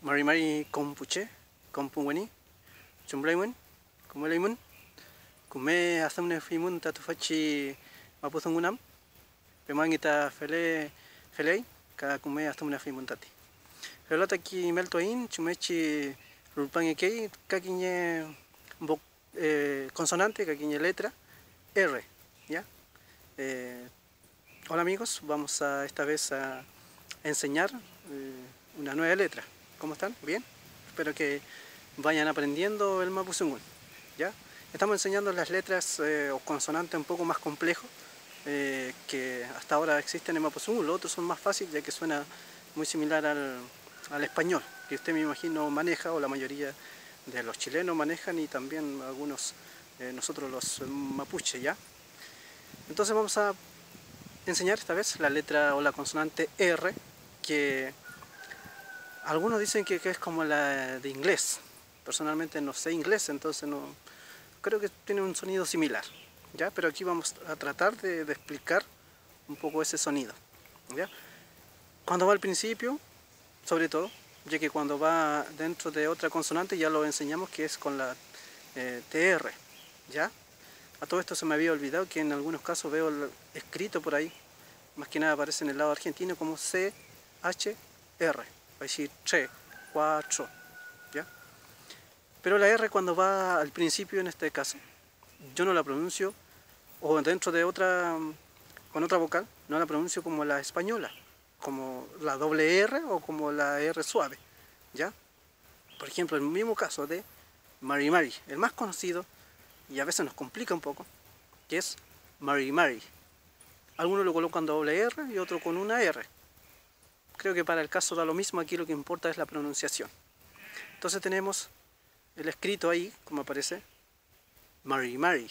Mari kompuche, kompuwani, chumbraimun, kumalaimun, kume asamne fimun tatufachi mapuzungunam, pemangita felei, ka kume asamne fimun tati. Felota ki meltoin, chumechi rulpangekei, kakiñe consonante, kakiñe letra, R, ¿ya? Hola amigos, vamos a esta vez a enseñar una nueva letra. ¿Cómo están? ¿Bien? Espero que vayan aprendiendo el mapuzungún, ¿ya? Estamos enseñando las letras o consonantes un poco más complejos que hasta ahora existen en mapuzungún. Los otros son más fáciles ya que suena muy similar al español, que usted me imagino maneja, o la mayoría de los chilenos manejan, y también algunos, nosotros los mapuches, ¿ya? Entonces vamos a enseñar esta vez la letra o la consonante R, que algunos dicen que es como la de inglés. Personalmente no sé inglés, entonces no creo que tiene un sonido similar, ¿ya? Pero aquí vamos a tratar de explicar un poco ese sonido, ¿ya? Cuando va al principio, sobre todo, ya que cuando va dentro de otra consonante ya lo enseñamos que es con la TR, ¿ya? A todo esto se me había olvidado que en algunos casos veo escrito por ahí, más que nada aparece en el lado argentino como CHR, va a decir 3, 4, ¿ya? Pero la R cuando va al principio, en este caso, yo no la pronuncio, o dentro de otra, con otra vocal, no la pronuncio como la española, como la doble R o como la R suave, ¿ya? Por ejemplo, el mismo caso de Mari, el más conocido, y a veces nos complica un poco, que es Mari. Algunos lo colocan doble R y otro con una R. Creo que para el caso da lo mismo, aquí lo que importa es la pronunciación. Entonces tenemos el escrito ahí, como aparece, Mari.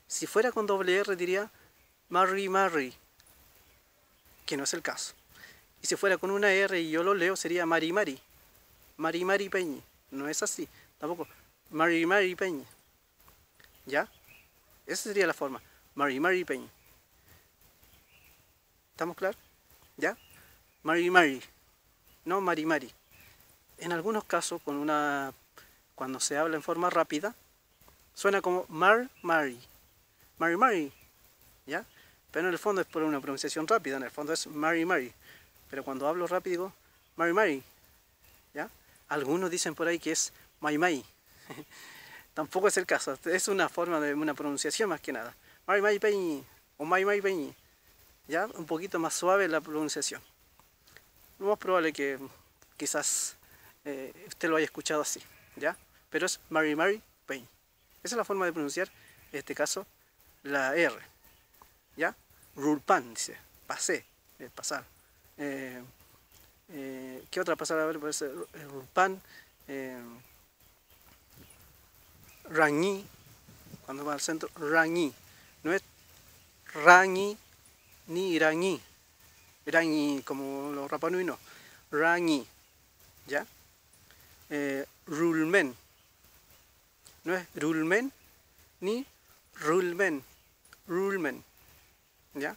Si fuera con doble R diría Mari, que no es el caso. Y si fuera con una R y yo lo leo sería Mari Peñi. No es así, tampoco Mari Peñi. ¿Ya? Esa sería la forma, Mari Peñi. ¿Estamos claros? ¿Ya? Mari, no Mari. En algunos casos, cuando se habla en forma rápida, suena como Mari, ¿ya? Pero en el fondo es por una pronunciación rápida, en el fondo es Mari. Pero cuando hablo rápido, Mari, ¿ya? Algunos dicen por ahí que es Mai. Tampoco es el caso, es una forma de una pronunciación más que nada. Mari Peñi o Mai Peñi, ¿ya? Un poquito más suave la pronunciación. Lo más probable que quizás usted lo haya escuchado así, ¿ya? Pero es Mari Peñi. Esa es la forma de pronunciar, en este caso, la R, ¿ya? Rulpan, dice, pasé, pasar. ¿Qué otra pasada? A ver, puede ser Rulpan, Rañi, cuando va al centro, Rañi. No es Rañi ni Irañi. Irañi como los Rapanui, no. Rañi, ¿ya? Rulmen. No es Rulmen ni Rulmen. ¿Ya?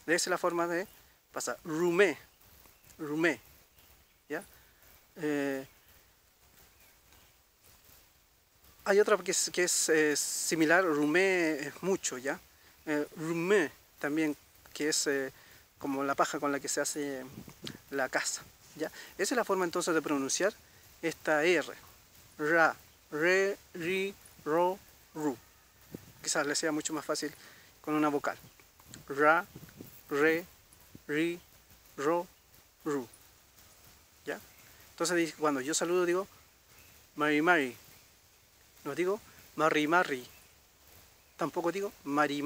Esa es la forma de pasar. Rumé, ¿ya? Hay otra que es similar, rumé es mucho, ¿ya? Rumé también, que es como la paja con la que se hace la casa, ¿ya? Esa es la forma entonces de pronunciar esta R. Ra, re, ri, ro, ru. Quizás le sea mucho más fácil con una vocal. Ra, re, ri, ro, ru. ¿Ya? Entonces cuando yo saludo digo Mari. No digo Mari. Tampoco digo Mari.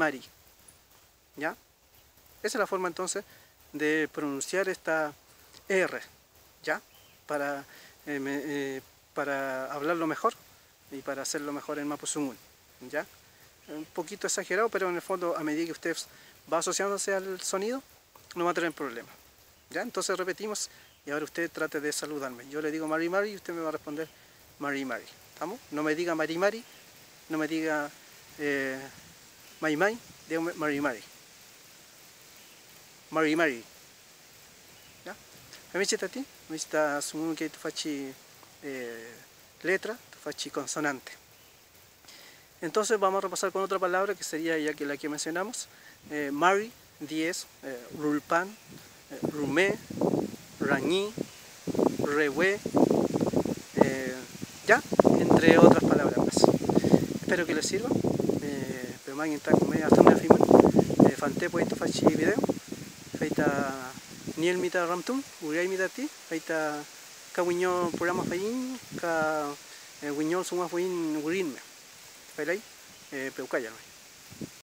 ¿Ya? Esa es la forma entonces de pronunciar esta R, ¿ya? Para hablarlo mejor y para hacerlo mejor en mapuzungún, ¿ya? Un poquito exagerado, pero en el fondo a medida que usted va asociándose al sonido no va a tener problema, ¿ya? Entonces repetimos y ahora usted trate de saludarme. Yo le digo Mari y usted me va a responder Mari. ¿Estamos? No me diga Mari, no me diga Mai, dígame Mari. ¿Ya? ti, sumu que tu facci letra, tu facci consonante. Entonces vamos a repasar con otra palabra que sería ya que la que mencionamos, Mari, 10, Rulpan, Rumé, Rañí, Rehue, ya, entre otras palabras más. Espero que les sirva. Pero más está con media hasta una firma. Fante pues esto facci video. Feita niel mita ramtum, uriay mita ti, feita ka winyo programa fayin, ka winyo suma fayin urinme. Pelay, peukaya.